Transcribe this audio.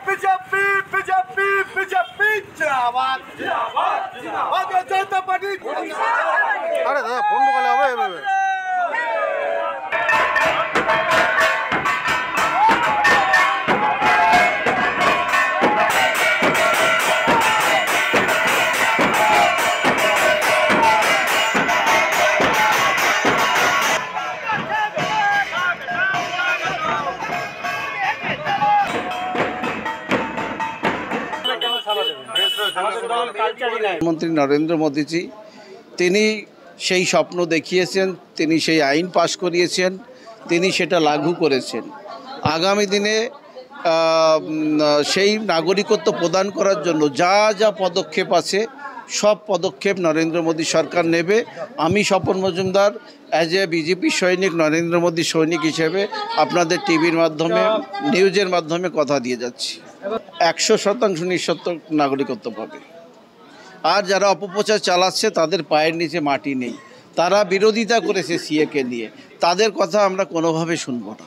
BJP BJP BJP जिंदाबाद Bharatiya Janata party. अरे दादा फोन ढोकाলে হবে এভাবে। প্রধানমন্ত্রী নরেন্দ্র মোদীজি তিনি সেই স্বপ্ন দেখিয়েছেন, তিনি সেই আইন পাশ করিয়েছেন, তিনি সেটা লাগু করেছেন। আগামী দিনে সেই নাগরিকত্ব প্রদান করার জন্য যা যা পদক্ষেপ আছে সব পদক্ষেপ নরেন্দ্র মোদী সরকার নেবে। আমি Swapan Majumdar as a BJP সৈনিক, নরেন্দ্র মোদী সৈনিক হিসেবে আপনাদের টিভির মাধ্যমে, নিউজের মাধ্যমে কথা দিয়ে যাচ্ছি 100% নিঃশর্ত নাগরিকত্ব পাবে। আর যারা অপপ্রচার চালাচ্ছে তাদের পায়ের নিচে মাটি নেই, তারা বিরোধিতা করেছে সিএকে নিয়ে, তাদের কথা আমরা কোনোভাবে শুনবো না।